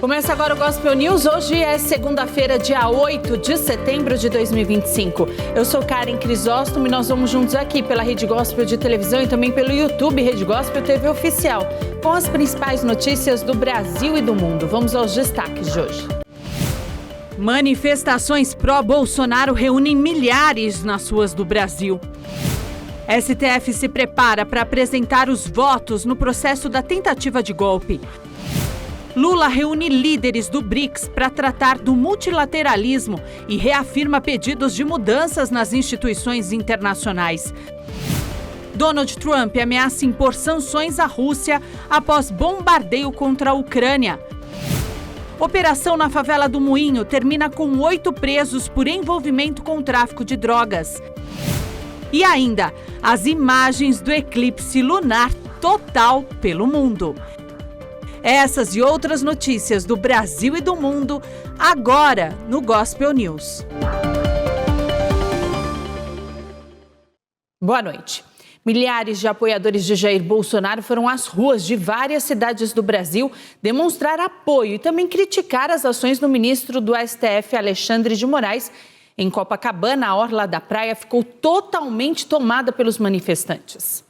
Começa agora o Gospel News. Hoje é segunda-feira, dia 8 de setembro de 2025. Eu sou Karen Crisóstomo e nós vamos juntos aqui pela Rede Gospel de televisão e também pelo YouTube Rede Gospel TV Oficial, com as principais notícias do Brasil e do mundo. Vamos aos destaques de hoje. Manifestações pró-Bolsonaro reúnem milhares nas ruas do Brasil. STF se prepara para apresentar os votos no processo da tentativa de golpe. Lula reúne líderes do BRICS para tratar do multilateralismo e reafirma pedidos de mudanças nas instituições internacionais. Donald Trump ameaça impor sanções à Rússia após bombardeio contra a Ucrânia. Operação na favela do Moinho termina com 8 presos por envolvimento com o tráfico de drogas. E ainda, as imagens do eclipse lunar total pelo mundo. Essas e outras notícias do Brasil e do mundo, agora no Gospel News. Boa noite. Milhares de apoiadores de Jair Bolsonaro foram às ruas de várias cidades do Brasil demonstrar apoio e também criticar as ações do ministro do STF, Alexandre de Moraes. Em Copacabana, a orla da praia ficou totalmente tomada pelos manifestantes.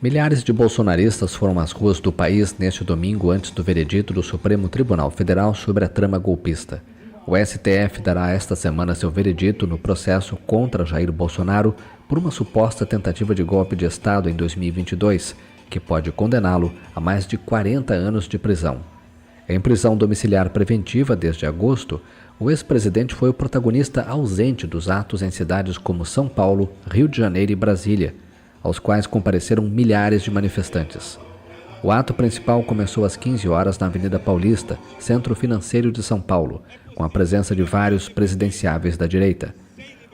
Milhares de bolsonaristas foram às ruas do país neste domingo antes do veredito do Supremo Tribunal Federal sobre a trama golpista. O STF dará esta semana seu veredito no processo contra Jair Bolsonaro por uma suposta tentativa de golpe de Estado em 2022, que pode condená-lo a mais de 40 anos de prisão. Em prisão domiciliar preventiva desde agosto, o ex-presidente foi o protagonista ausente dos atos em cidades como São Paulo, Rio de Janeiro e Brasília, aos quais compareceram milhares de manifestantes. O ato principal começou às 15 horas na Avenida Paulista, centro financeiro de São Paulo, com a presença de vários presidenciáveis da direita.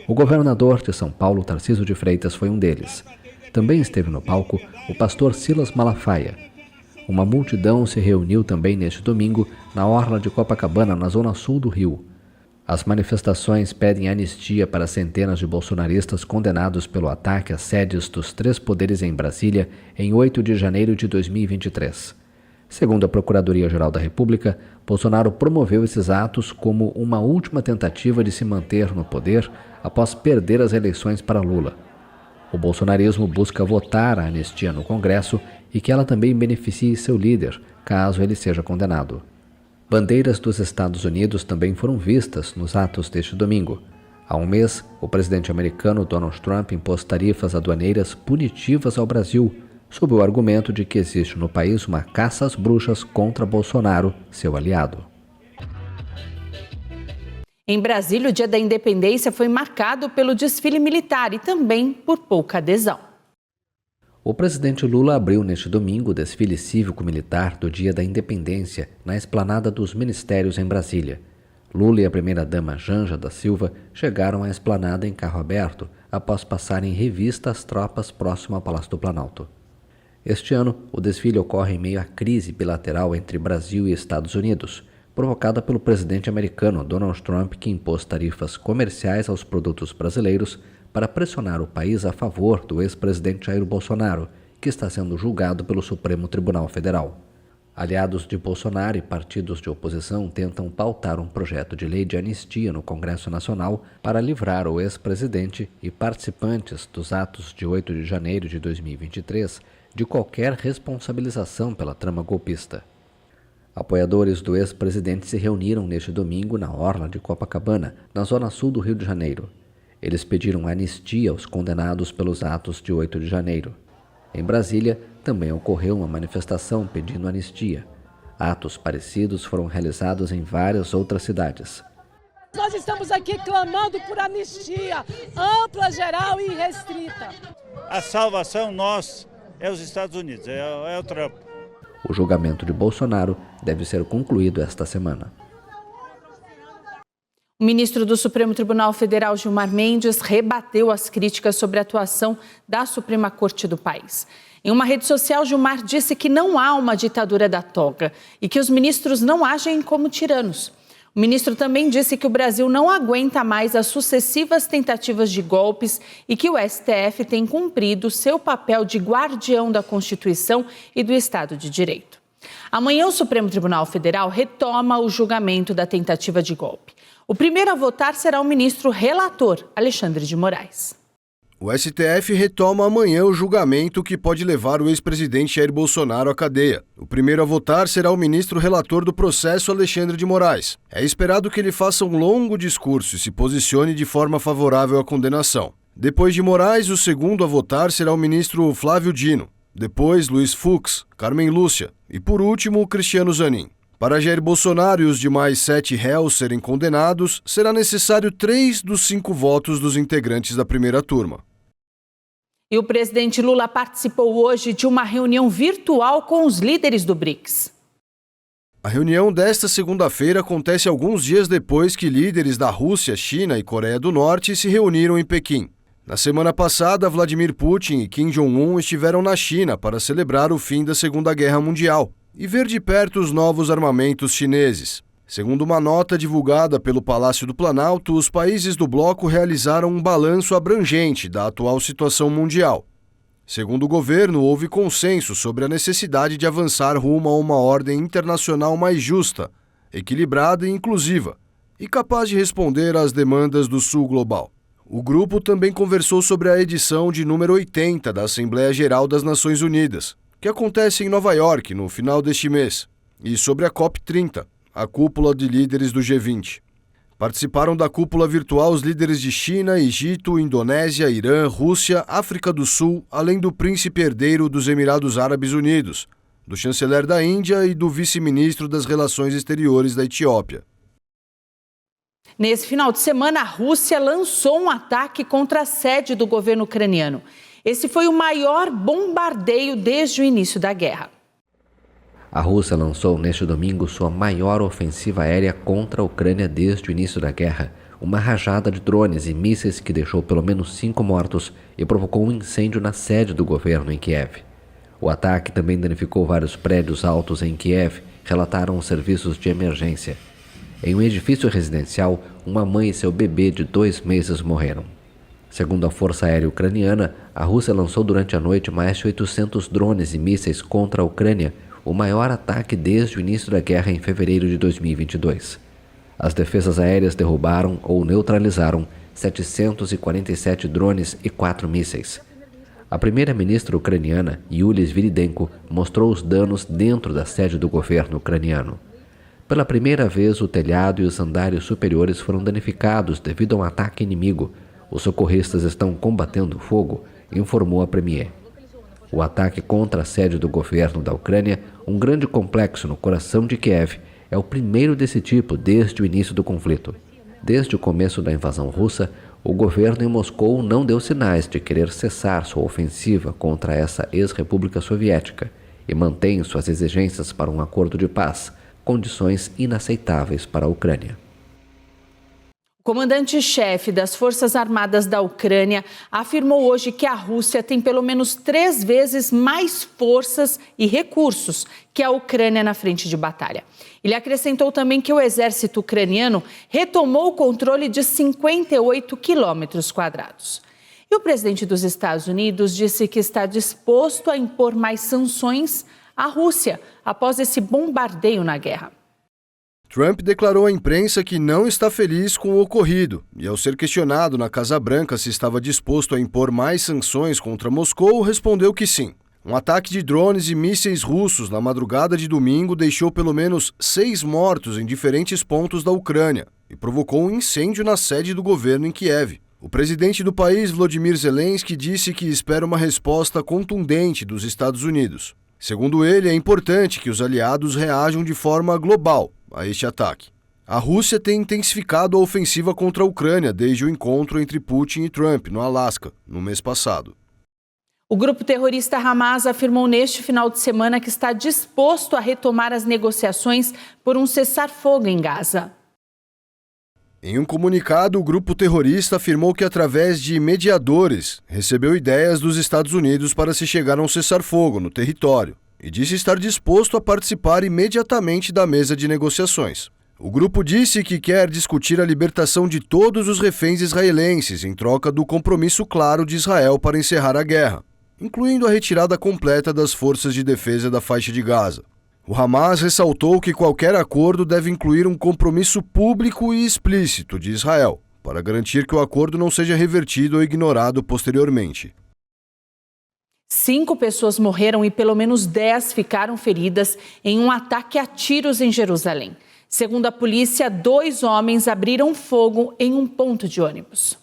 O governador de São Paulo, Tarcísio de Freitas, foi um deles. Também esteve no palco o pastor Silas Malafaia. Uma multidão se reuniu também neste domingo na orla de Copacabana, na zona sul do Rio. As manifestações pedem anistia para centenas de bolsonaristas condenados pelo ataque às sedes dos 3 poderes em Brasília em 8 de janeiro de 2023. Segundo a Procuradoria-Geral da República, Bolsonaro promoveu esses atos como uma última tentativa de se manter no poder após perder as eleições para Lula. O bolsonarismo busca votar a anistia no Congresso e que ela também beneficie seu líder, caso ele seja condenado. Bandeiras dos Estados Unidos também foram vistas nos atos deste domingo. Há um mês, o presidente americano Donald Trump impôs tarifas aduaneiras punitivas ao Brasil, sob o argumento de que existe no país uma caça às bruxas contra Bolsonaro, seu aliado. Em Brasília, o Dia da Independência foi marcado pelo desfile militar e também por pouca adesão. O presidente Lula abriu neste domingo o desfile cívico-militar do Dia da Independência na esplanada dos Ministérios em Brasília. Lula e a primeira-dama Janja da Silva chegaram à esplanada em carro aberto após passarem revista às tropas próximo ao Palácio do Planalto. Este ano, o desfile ocorre em meio à crise bilateral entre Brasil e Estados Unidos, provocada pelo presidente americano Donald Trump, que impôs tarifas comerciais aos produtos brasileiros para pressionar o país a favor do ex-presidente Jair Bolsonaro, que está sendo julgado pelo Supremo Tribunal Federal. Aliados de Bolsonaro e partidos de oposição tentam pautar um projeto de lei de anistia no Congresso Nacional para livrar o ex-presidente e participantes dos atos de 8 de janeiro de 2023 de qualquer responsabilização pela trama golpista. Apoiadores do ex-presidente se reuniram neste domingo na orla de Copacabana, na zona sul do Rio de Janeiro. Eles pediram anistia aos condenados pelos atos de 8 de janeiro. Em Brasília, também ocorreu uma manifestação pedindo anistia. Atos parecidos foram realizados em várias outras cidades. Nós estamos aqui clamando por anistia ampla, geral e restrita. A salvação nossa é os Estados Unidos, é o Trump. O julgamento de Bolsonaro deve ser concluído esta semana. O ministro do Supremo Tribunal Federal, Gilmar Mendes, rebateu as críticas sobre a atuação da Suprema Corte do país. Em uma rede social, Gilmar disse que não há uma ditadura da toga e que os ministros não agem como tiranos. O ministro também disse que o Brasil não aguenta mais as sucessivas tentativas de golpes e que o STF tem cumprido seu papel de guardião da Constituição e do Estado de Direito. Amanhã, o Supremo Tribunal Federal retoma o julgamento da tentativa de golpe. O primeiro a votar será o ministro relator, Alexandre de Moraes. O STF retoma amanhã o julgamento que pode levar o ex-presidente Jair Bolsonaro à cadeia. O primeiro a votar será o ministro relator do processo, Alexandre de Moraes. É esperado que ele faça um longo discurso e se posicione de forma favorável à condenação. Depois de Moraes, o segundo a votar será o ministro Flávio Dino. Depois, Luiz Fux, Carmen Lúcia e, por último, Cristiano Zanin. Para Jair Bolsonaro e os demais 7 réus serem condenados, será necessário 3 dos 5 votos dos integrantes da primeira turma. E o presidente Lula participou hoje de uma reunião virtual com os líderes do BRICS. A reunião desta segunda-feira acontece alguns dias depois que líderes da Rússia, China e Coreia do Norte se reuniram em Pequim. Na semana passada, Vladimir Putin e Kim Jong-un estiveram na China para celebrar o fim da Segunda Guerra Mundial e ver de perto os novos armamentos chineses. Segundo uma nota divulgada pelo Palácio do Planalto, os países do bloco realizaram um balanço abrangente da atual situação mundial. Segundo o governo, houve consenso sobre a necessidade de avançar rumo a uma ordem internacional mais justa, equilibrada e inclusiva, e capaz de responder às demandas do Sul Global. O grupo também conversou sobre a edição de número 80 da Assembleia Geral das Nações Unidas, que acontece em Nova York no final deste mês, e sobre a COP30, a cúpula de líderes do G20. Participaram da cúpula virtual os líderes de China, Egito, Indonésia, Irã, Rússia, África do Sul, além do príncipe herdeiro dos Emirados Árabes Unidos, do chanceler da Índia e do vice-ministro das Relações Exteriores da Etiópia. Nesse final de semana, a Rússia lançou um ataque contra a sede do governo ucraniano. Esse foi o maior bombardeio desde o início da guerra. A Rússia lançou neste domingo sua maior ofensiva aérea contra a Ucrânia desde o início da guerra. Uma rajada de drones e mísseis que deixou pelo menos 5 mortos e provocou um incêndio na sede do governo em Kiev. O ataque também danificou vários prédios altos em Kiev, relataram os serviços de emergência. Em um edifício residencial, uma mãe e seu bebê de 2 meses morreram. Segundo a Força Aérea Ucraniana, a Rússia lançou durante a noite mais de 800 drones e mísseis contra a Ucrânia, o maior ataque desde o início da guerra em fevereiro de 2022. As defesas aéreas derrubaram ou neutralizaram 747 drones e 4 mísseis. A primeira-ministra ucraniana, Yulia Sviridenko, mostrou os danos dentro da sede do governo ucraniano. Pela primeira vez, o telhado e os andares superiores foram danificados devido a um ataque inimigo. Os socorristas estão combatendo o fogo, informou a premier. O ataque contra a sede do governo da Ucrânia, um grande complexo no coração de Kiev, é o primeiro desse tipo desde o início do conflito. Desde o começo da invasão russa, o governo em Moscou não deu sinais de querer cessar sua ofensiva contra essa ex-república soviética e mantém suas exigências para um acordo de paz, condições inaceitáveis para a Ucrânia. O comandante-chefe das Forças Armadas da Ucrânia afirmou hoje que a Rússia tem pelo menos 3 vezes mais forças e recursos que a Ucrânia na frente de batalha. Ele acrescentou também que o exército ucraniano retomou o controle de 58 quilômetros quadrados. E o presidente dos Estados Unidos disse que está disposto a impor mais sanções à Rússia após esse bombardeio na guerra. Trump declarou à imprensa que não está feliz com o ocorrido e, ao ser questionado na Casa Branca se estava disposto a impor mais sanções contra Moscou, respondeu que sim. Um ataque de drones e mísseis russos na madrugada de domingo deixou pelo menos 6 mortos em diferentes pontos da Ucrânia e provocou um incêndio na sede do governo em Kiev. O presidente do país, Volodymyr Zelensky, disse que espera uma resposta contundente dos Estados Unidos. Segundo ele, é importante que os aliados reajam de forma global a este ataque. A Rússia tem intensificado a ofensiva contra a Ucrânia desde o encontro entre Putin e Trump, no Alasca, no mês passado. O grupo terrorista Hamas afirmou neste final de semana que está disposto a retomar as negociações por um cessar-fogo em Gaza. Em um comunicado, o grupo terrorista afirmou que, através de mediadores, recebeu ideias dos Estados Unidos para se chegar a um cessar-fogo no território e disse estar disposto a participar imediatamente da mesa de negociações. O grupo disse que quer discutir a libertação de todos os reféns israelenses em troca do compromisso claro de Israel para encerrar a guerra, incluindo a retirada completa das forças de defesa da faixa de Gaza. O Hamas ressaltou que qualquer acordo deve incluir um compromisso público e explícito de Israel, para garantir que o acordo não seja revertido ou ignorado posteriormente. 5 pessoas morreram e pelo menos 10 ficaram feridas em um ataque a tiros em Jerusalém. Segundo a polícia, 2 homens abriram fogo em um ponto de ônibus.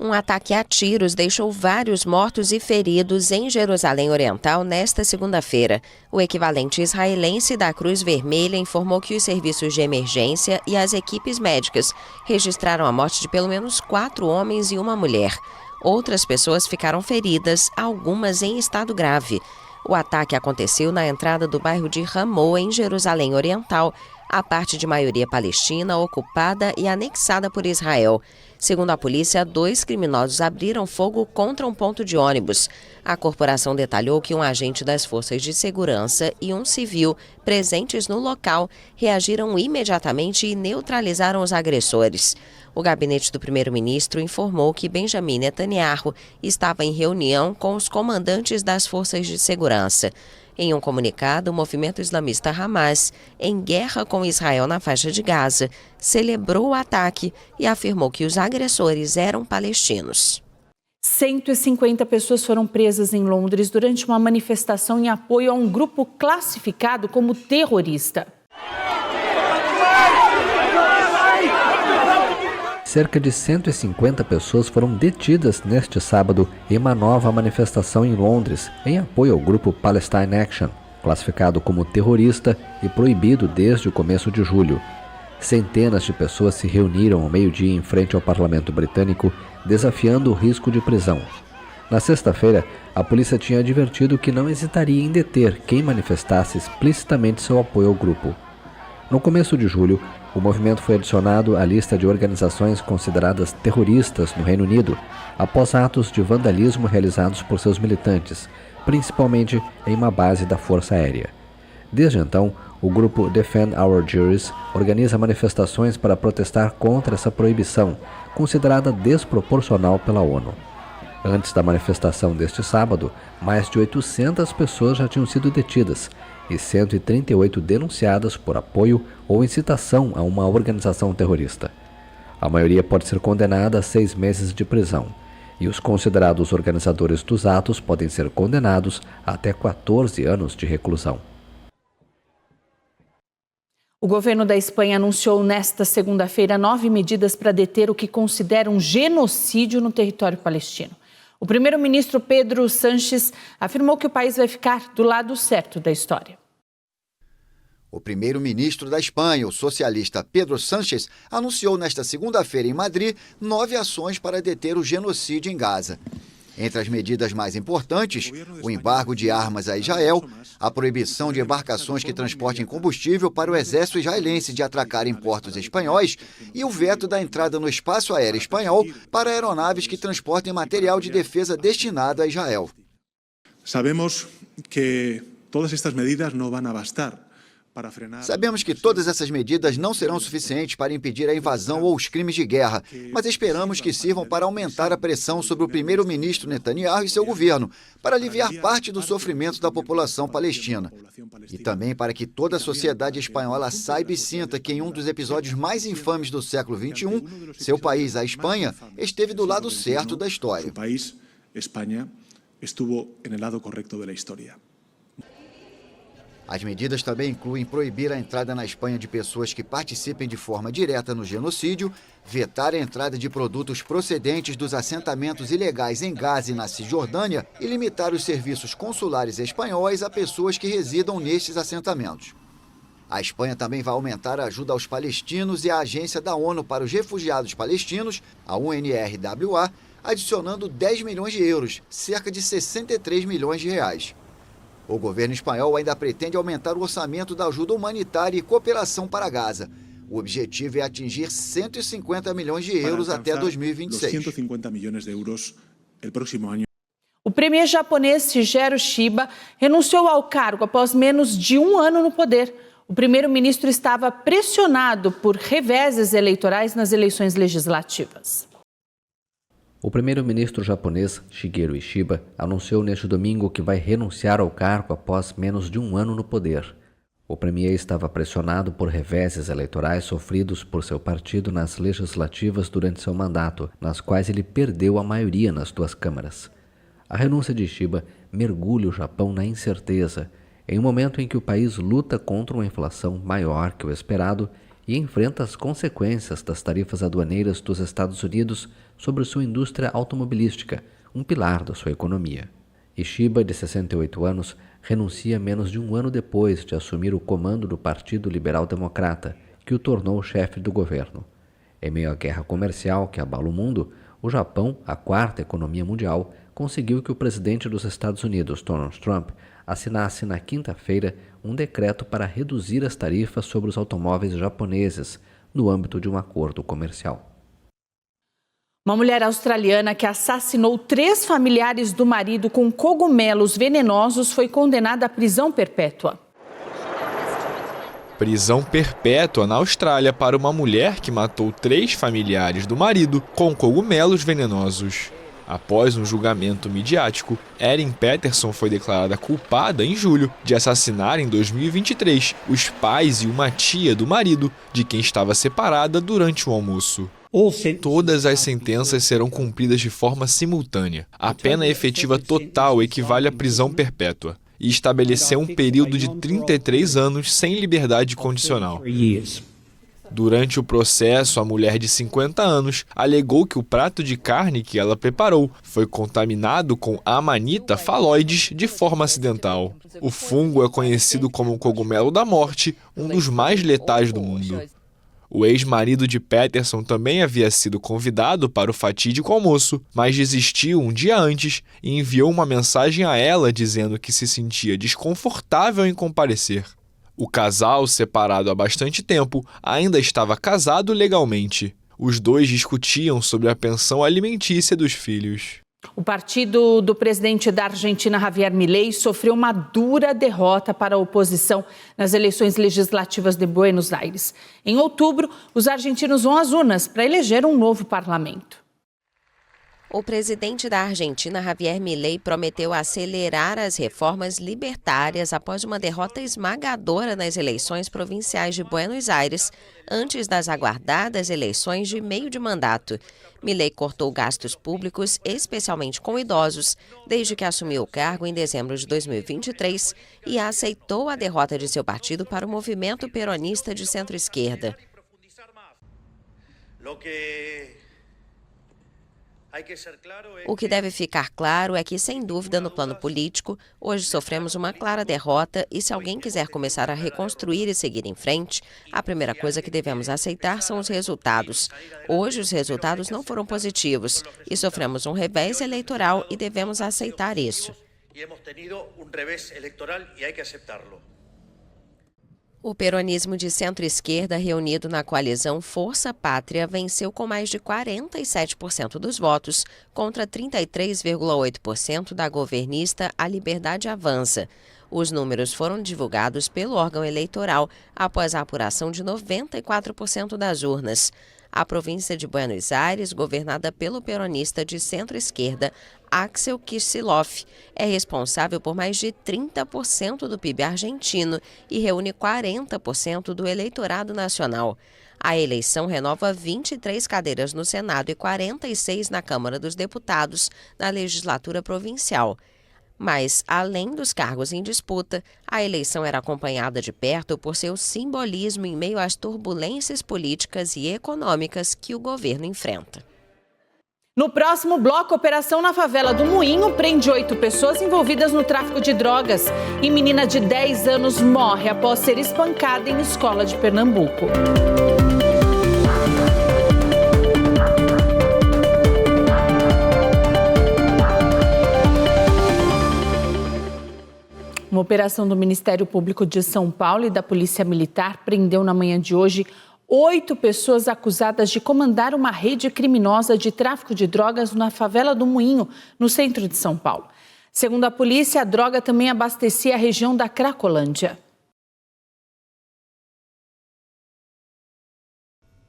Um ataque a tiros deixou vários mortos e feridos em Jerusalém Oriental nesta segunda-feira. O equivalente israelense da Cruz Vermelha informou que os serviços de emergência e as equipes médicas registraram a morte de pelo menos 4 homens e uma mulher. Outras pessoas ficaram feridas, algumas em estado grave. O ataque aconteceu na entrada do bairro de Ramô, em Jerusalém Oriental, a parte de maioria palestina ocupada e anexada por Israel. Segundo a polícia, 2 criminosos abriram fogo contra um ponto de ônibus. A corporação detalhou que um agente das forças de segurança e um civil presentes no local reagiram imediatamente e neutralizaram os agressores. O gabinete do primeiro-ministro informou que Benjamin Netanyahu estava em reunião com os comandantes das forças de segurança. Em um comunicado, o movimento islamista Hamas, em guerra com Israel na faixa de Gaza, celebrou o ataque e afirmou que os agressores eram palestinos. 150 pessoas foram presas em Londres durante uma manifestação em apoio a um grupo classificado como terrorista. Cerca de 150 pessoas foram detidas neste sábado em uma nova manifestação em Londres, em apoio ao grupo Palestine Action, classificado como terrorista e proibido desde o começo de julho. Centenas de pessoas se reuniram ao meio-dia em frente ao parlamento britânico, desafiando o risco de prisão. Na sexta-feira, a polícia tinha advertido que não hesitaria em deter quem manifestasse explicitamente seu apoio ao grupo. No começo de julho, o movimento foi adicionado à lista de organizações consideradas terroristas no Reino Unido, após atos de vandalismo realizados por seus militantes, principalmente em uma base da Força Aérea. Desde então, o grupo Defend Our Juries organiza manifestações para protestar contra essa proibição, considerada desproporcional pela ONU. Antes da manifestação deste sábado, mais de 800 pessoas já tinham sido detidas e 138 denunciadas por apoio ou incitação a uma organização terrorista. A maioria pode ser condenada a 6 meses de prisão, e os considerados organizadores dos atos podem ser condenados a até 14 anos de reclusão. O governo da Espanha anunciou nesta segunda-feira 9 medidas para deter o que considera um genocídio no território palestino. O primeiro-ministro Pedro Sánchez afirmou que o país vai ficar do lado certo da história. O primeiro-ministro da Espanha, o socialista Pedro Sánchez, anunciou nesta segunda-feira em Madrid 9 ações para deter o genocídio em Gaza. Entre as medidas mais importantes, o embargo de armas a Israel, a proibição de embarcações que transportem combustível para o exército israelense de atracar em portos espanhóis e o veto da entrada no espaço aéreo espanhol para aeronaves que transportem material de defesa destinado a Israel. Sabemos que todas estas medidas não vão bastar. Sabemos que todas essas medidas não serão suficientes para impedir a invasão ou os crimes de guerra, mas esperamos que sirvam para aumentar a pressão sobre o primeiro-ministro Netanyahu e seu governo, para aliviar parte do sofrimento da população palestina. E também para que toda a sociedade espanhola saiba e sinta que em um dos episódios mais infames do século XXI, seu país, a Espanha, esteve do lado certo da história. Seu país, Espanha, estuvo no lado correto da história. As medidas também incluem proibir a entrada na Espanha de pessoas que participem de forma direta no genocídio, vetar a entrada de produtos procedentes dos assentamentos ilegais em Gaza e na Cisjordânia e limitar os serviços consulares espanhóis a pessoas que residam nestes assentamentos. A Espanha também vai aumentar a ajuda aos palestinos e à Agência da ONU para os Refugiados Palestinos, a UNRWA, adicionando 10 milhões de euros, cerca de 63 milhões de reais. O governo espanhol ainda pretende aumentar o orçamento da ajuda humanitária e cooperação para Gaza. O objetivo é atingir 150 milhões de euros até 2026. 150 milhões de euros no próximo ano. O premier japonês Shigeru Shiba renunciou ao cargo após menos de 1 ano no poder. O primeiro-ministro estava pressionado por reveses eleitorais nas eleições legislativas. O primeiro-ministro japonês, Shigeru Ishiba, anunciou neste domingo que vai renunciar ao cargo após menos de um ano no poder. O premier estava pressionado por reveses eleitorais sofridos por seu partido nas legislativas durante seu mandato, nas quais ele perdeu a maioria nas duas câmaras. A renúncia de Ishiba mergulha o Japão na incerteza, em um momento em que o país luta contra uma inflação maior que o esperado e enfrenta as consequências das tarifas aduaneiras dos Estados Unidos sobre sua indústria automobilística, um pilar da sua economia. Ishiba, de 68 anos, renuncia menos de um ano depois de assumir o comando do Partido Liberal Democrata, que o tornou chefe do governo. Em meio à guerra comercial que abala o mundo, o Japão, a quarta economia mundial, conseguiu que o presidente dos Estados Unidos, Donald Trump, assinasse na quinta-feira um decreto para reduzir as tarifas sobre os automóveis japoneses, no âmbito de um acordo comercial. Uma mulher australiana que assassinou 3 familiares do marido com cogumelos venenosos foi condenada à prisão perpétua. Prisão perpétua na Austrália para uma mulher que matou 3 familiares do marido com cogumelos venenosos. Após um julgamento midiático, Erin Patterson foi declarada culpada em julho de assassinar em 2023 os pais e uma tia do marido, de quem estava separada durante o almoço. Todas as sentenças serão cumpridas de forma simultânea. A pena efetiva total equivale à prisão perpétua e estabeleceu um período de 33 anos sem liberdade condicional. Durante o processo, a mulher de 50 anos alegou que o prato de carne que ela preparou foi contaminado com Amanita phalloides de forma acidental. O fungo é conhecido como o cogumelo da morte, um dos mais letais do mundo. O ex-marido de Patterson também havia sido convidado para o fatídico almoço, mas desistiu um dia antes e enviou uma mensagem a ela dizendo que se sentia desconfortável em comparecer. O casal, separado há bastante tempo, ainda estava casado legalmente. Os dois discutiam sobre a pensão alimentícia dos filhos. O partido do presidente da Argentina, Javier Milei, sofreu uma dura derrota para a oposição nas eleições legislativas de Buenos Aires. Em outubro, os argentinos vão às urnas para eleger um novo parlamento. O presidente da Argentina, Javier Milei, prometeu acelerar as reformas libertárias após uma derrota esmagadora nas eleições provinciais de Buenos Aires, antes das aguardadas eleições de meio de mandato. Milei cortou gastos públicos, especialmente com idosos, desde que assumiu o cargo em dezembro de 2023 e aceitou a derrota de seu partido para o movimento peronista de centro-esquerda. O que deve ficar claro é que, sem dúvida, no plano político, hoje sofremos uma clara derrota e, se alguém quiser começar a reconstruir e seguir em frente, a primeira coisa que devemos aceitar são os resultados. Hoje, os resultados não foram positivos e sofremos um revés eleitoral e devemos aceitar isso. O peronismo de centro-esquerda reunido na coalizão Força Pátria venceu com mais de 47% dos votos contra 33,8% da governista A Liberdade Avança. Os números foram divulgados pelo órgão eleitoral após a apuração de 94% das urnas. A província de Buenos Aires, governada pelo peronista de centro-esquerda Axel Kicillof, é responsável por mais de 30% do PIB argentino e reúne 40% do eleitorado nacional. A eleição renova 23 cadeiras no Senado e 46 na Câmara dos Deputados na legislatura provincial. Mas, além dos cargos em disputa, a eleição era acompanhada de perto por seu simbolismo em meio às turbulências políticas e econômicas que o governo enfrenta. No próximo bloco, operação na favela do Moinho prende 8 pessoas envolvidas no tráfico de drogas. E menina de 10 anos morre após ser espancada em escola de Pernambuco. Uma operação do Ministério Público de São Paulo e da Polícia Militar prendeu na manhã de hoje 8 pessoas acusadas de comandar uma rede criminosa de tráfico de drogas na favela do Moinho, no centro de São Paulo. Segundo a polícia, a droga também abastecia a região da Cracolândia.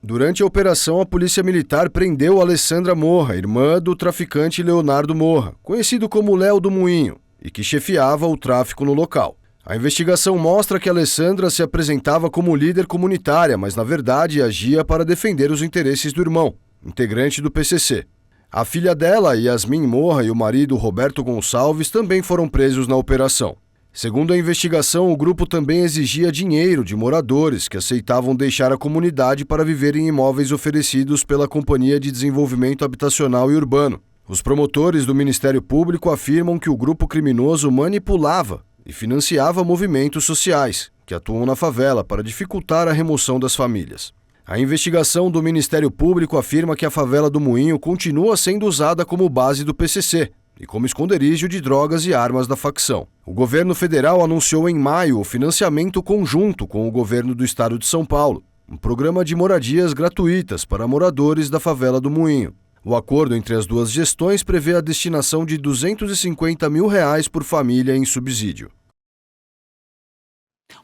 Durante a operação, a Polícia Militar prendeu Alessandra Morra, irmã do traficante Leonardo Morra, conhecido como Léo do Moinho, e que chefiava o tráfico no local. A investigação mostra que Alessandra se apresentava como líder comunitária, mas na verdade agia para defender os interesses do irmão, integrante do PCC. A filha dela, Yasmin Morra, e o marido Roberto Gonçalves também foram presos na operação. Segundo a investigação, o grupo também exigia dinheiro de moradores que aceitavam deixar a comunidade para viver em imóveis oferecidos pela Companhia de Desenvolvimento Habitacional e Urbano. Os promotores do Ministério Público afirmam que o grupo criminoso manipulava e financiava movimentos sociais que atuam na favela para dificultar a remoção das famílias. A investigação do Ministério Público afirma que a favela do Moinho continua sendo usada como base do PCC e como esconderijo de drogas e armas da facção. O governo federal anunciou em maio o financiamento conjunto com o governo do estado de São Paulo, um programa de moradias gratuitas para moradores da favela do Moinho. O acordo entre as duas gestões prevê a destinação de R$250 mil por família em subsídio.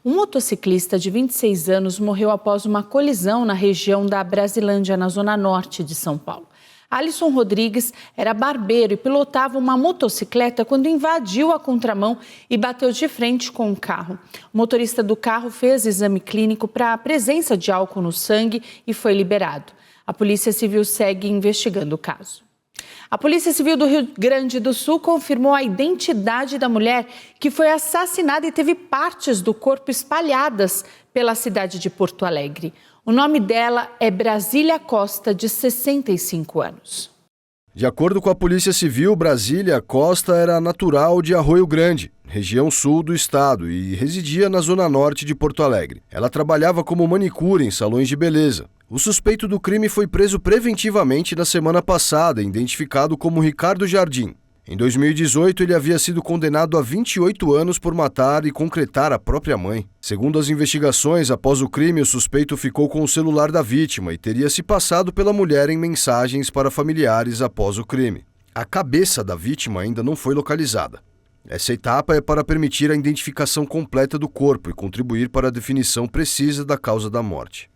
Um motociclista de 26 anos morreu após uma colisão na região da Brasilândia, na zona norte de São Paulo. Alisson Rodrigues era barbeiro e pilotava uma motocicleta quando invadiu a contramão e bateu de frente com um carro. O motorista do carro fez exame clínico para a presença de álcool no sangue e foi liberado. A Polícia Civil segue investigando o caso. A Polícia Civil do Rio Grande do Sul confirmou a identidade da mulher que foi assassinada e teve partes do corpo espalhadas pela cidade de Porto Alegre. O nome dela é Brasília Costa, de 65 anos. De acordo com a Polícia Civil, Brasília Costa era natural de Arroio Grande, região sul do estado, e residia na zona norte de Porto Alegre. Ela trabalhava como manicure em salões de beleza. O suspeito do crime foi preso preventivamente na semana passada, identificado como Ricardo Jardim. Em 2018, ele havia sido condenado a 28 anos por matar e concretar a própria mãe. Segundo as investigações, após o crime, o suspeito ficou com o celular da vítima e teria se passado pela mulher em mensagens para familiares após o crime. A cabeça da vítima ainda não foi localizada. Essa etapa é para permitir a identificação completa do corpo e contribuir para a definição precisa da causa da morte.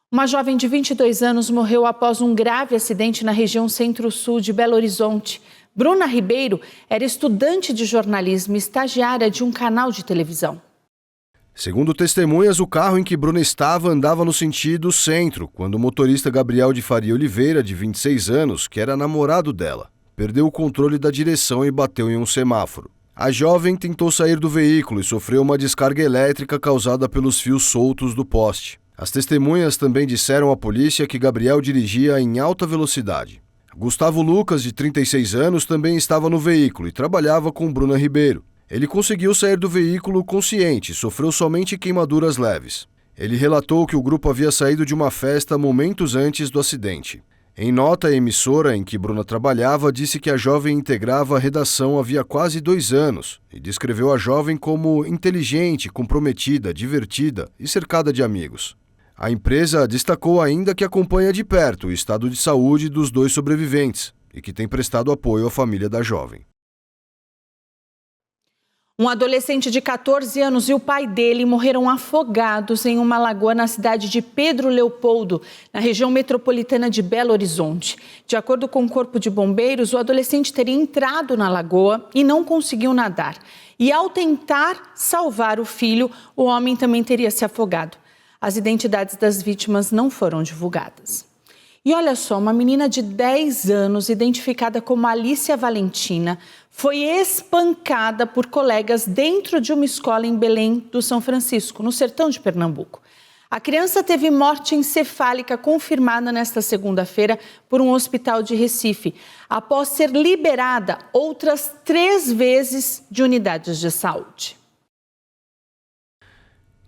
Uma jovem de 22 anos morreu após um grave acidente na região centro-sul de Belo Horizonte. Bruna Ribeiro era estudante de jornalismo e estagiária de um canal de televisão. Segundo testemunhas, o carro em que Bruna estava andava no sentido centro, quando o motorista Gabriel de Faria Oliveira, de 26 anos, que era namorado dela, perdeu o controle da direção e bateu em um semáforo. A jovem tentou sair do veículo e sofreu uma descarga elétrica causada pelos fios soltos do poste. As testemunhas também disseram à polícia que Gabriel dirigia em alta velocidade. Gustavo Lucas, de 36 anos, também estava no veículo e trabalhava com Bruna Ribeiro. Ele conseguiu sair do veículo consciente e sofreu somente queimaduras leves. Ele relatou que o grupo havia saído de uma festa momentos antes do acidente. Em nota, a emissora em que Bruna trabalhava disse que a jovem integrava a redação havia quase 2 anos e descreveu a jovem como inteligente, comprometida, divertida e cercada de amigos. A empresa destacou ainda que acompanha de perto o estado de saúde dos 2 sobreviventes e que tem prestado apoio à família da jovem. Um adolescente de 14 anos e o pai dele morreram afogados em uma lagoa na cidade de Pedro Leopoldo, na região metropolitana de Belo Horizonte. De acordo com o Corpo de Bombeiros, o adolescente teria entrado na lagoa e não conseguiu nadar. E ao tentar salvar o filho, o homem também teria se afogado. As identidades das vítimas não foram divulgadas. E olha só, uma menina de 10 anos, identificada como Alicia Valentina, foi espancada por colegas dentro de uma escola em Belém do São Francisco, no sertão de Pernambuco. A criança teve morte encefálica confirmada nesta segunda-feira por um hospital de Recife, após ser liberada outras 3 vezes de unidades de saúde.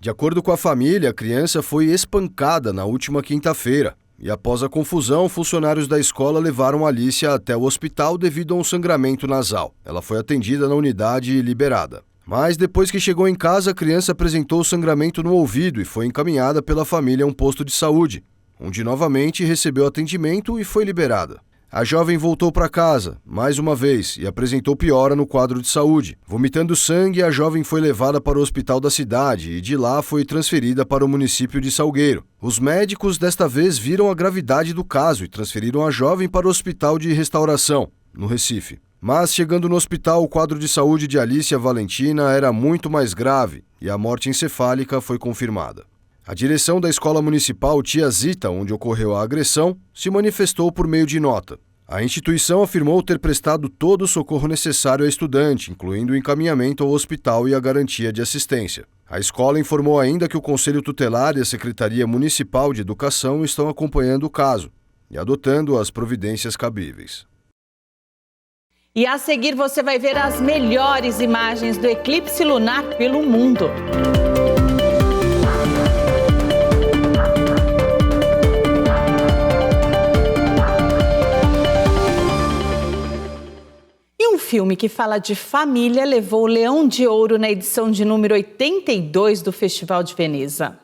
De acordo com a família, a criança foi espancada na última quinta-feira. E após a confusão, funcionários da escola levaram Alicia até o hospital devido a um sangramento nasal. Ela foi atendida na unidade e liberada. Mas depois que chegou em casa, a criança apresentou sangramento no ouvido e foi encaminhada pela família a um posto de saúde, onde novamente recebeu atendimento e foi liberada. A jovem voltou para casa, mais uma vez, e apresentou piora no quadro de saúde. Vomitando sangue, a jovem foi levada para o hospital da cidade e de lá foi transferida para o município de Salgueiro. Os médicos desta vez viram a gravidade do caso e transferiram a jovem para o Hospital de Restauração, no Recife. Mas, chegando no hospital, o quadro de saúde de Alicia Valentina era muito mais grave e a morte encefálica foi confirmada. A direção da Escola Municipal Tia Zita, onde ocorreu a agressão, se manifestou por meio de nota. A instituição afirmou ter prestado todo o socorro necessário à estudante, incluindo o encaminhamento ao hospital e a garantia de assistência. A escola informou ainda que o Conselho Tutelar e a Secretaria Municipal de Educação estão acompanhando o caso e adotando as providências cabíveis. E a seguir você vai ver as melhores imagens do eclipse lunar pelo mundo. E um filme que fala de família levou o Leão de Ouro na edição de número 82 do Festival de Veneza.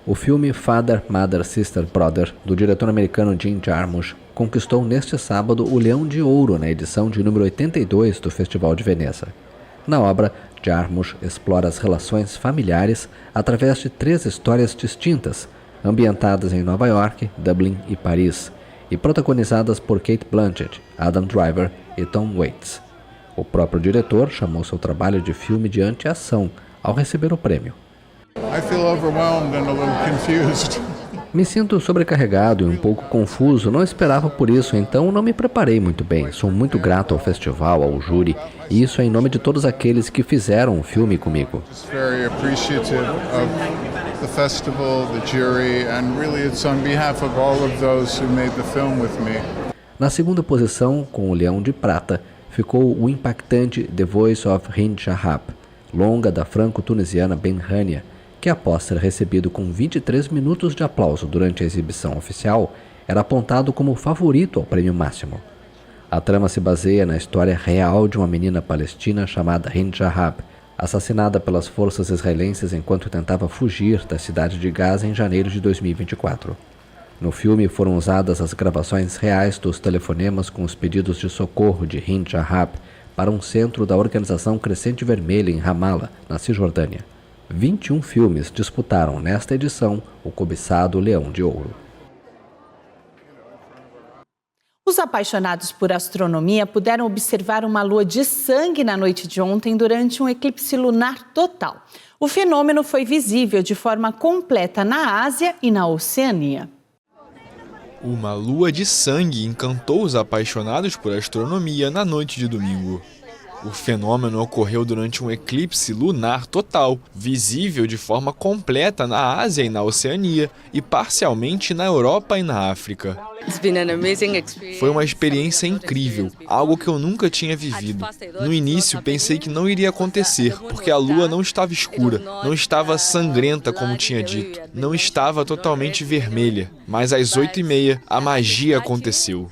O filme Father, Mother, Sister, Brother, do diretor americano Jim Jarmusch, conquistou neste sábado o Leão de Ouro na edição de número 82 do Festival de Veneza. Na obra, Jarmusch explora as relações familiares através de 3 histórias distintas, ambientadas em Nova York, Dublin e Paris, e protagonizadas por Cate Blanchett, Adam Driver e Tom Waits. O próprio diretor chamou seu trabalho de filme de anti-ação ao receber o prêmio. I feel overwhelmed and a little confused. Me sinto sobrecarregado e um pouco confuso, não esperava por isso, então não me preparei muito bem. Sou muito grato ao festival, ao júri, e isso é em nome de todos aqueles que fizeram o filme comigo. Very appreciative of the festival, the jury, and really it's on behalf of all of those who made the film with me. Na segunda posição, com o Leão de Prata, ficou o impactante The Voice of Hind Shahab, longa da franco-tunisiana Ben Hania, que após ser recebido com 23 minutos de aplauso durante a exibição oficial, era apontado como favorito ao prêmio máximo. A trama se baseia na história real de uma menina palestina chamada Hind Shahab, assassinada pelas forças israelenses enquanto tentava fugir da cidade de Gaza em janeiro de 2024. No filme foram usadas as gravações reais dos telefonemas com os pedidos de socorro de Hind Shahab para um centro da Organização Crescente Vermelha em Ramallah, na Cisjordânia. 21 filmes disputaram nesta edição o cobiçado Leão de Ouro. Os apaixonados por astronomia puderam observar uma lua de sangue na noite de ontem durante um eclipse lunar total. O fenômeno foi visível de forma completa na Ásia e na Oceania. Uma lua de sangue encantou os apaixonados por astronomia na noite de domingo. O fenômeno ocorreu durante um eclipse lunar total, visível de forma completa na Ásia e na Oceania, e parcialmente na Europa e na África. Foi uma experiência incrível, algo que eu nunca tinha vivido. No início pensei que não iria acontecer, porque a lua não estava escura, não estava sangrenta como tinha dito, não estava totalmente vermelha, mas às 8h30 a magia aconteceu.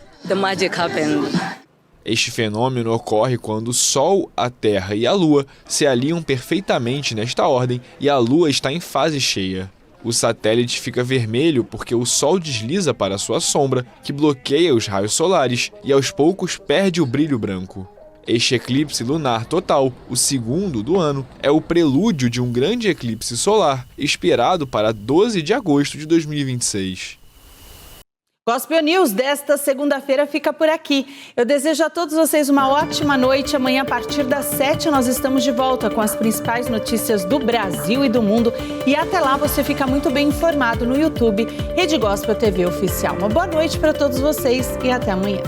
Este fenômeno ocorre quando o Sol, a Terra e a Lua se alinham perfeitamente nesta ordem e a Lua está em fase cheia. O satélite fica vermelho porque o Sol desliza para sua sombra, que bloqueia os raios solares e aos poucos perde o brilho branco. Este eclipse lunar total, o segundo do ano, é o prelúdio de um grande eclipse solar esperado para 12 de agosto de 2026. Gospel News desta segunda-feira fica por aqui. Eu desejo a todos vocês uma ótima noite. Amanhã, a partir das 7, nós estamos de volta com as principais notícias do Brasil e do mundo. E até lá você fica muito bem informado no YouTube, Rede Gospel TV Oficial. Uma boa noite para todos vocês e até amanhã.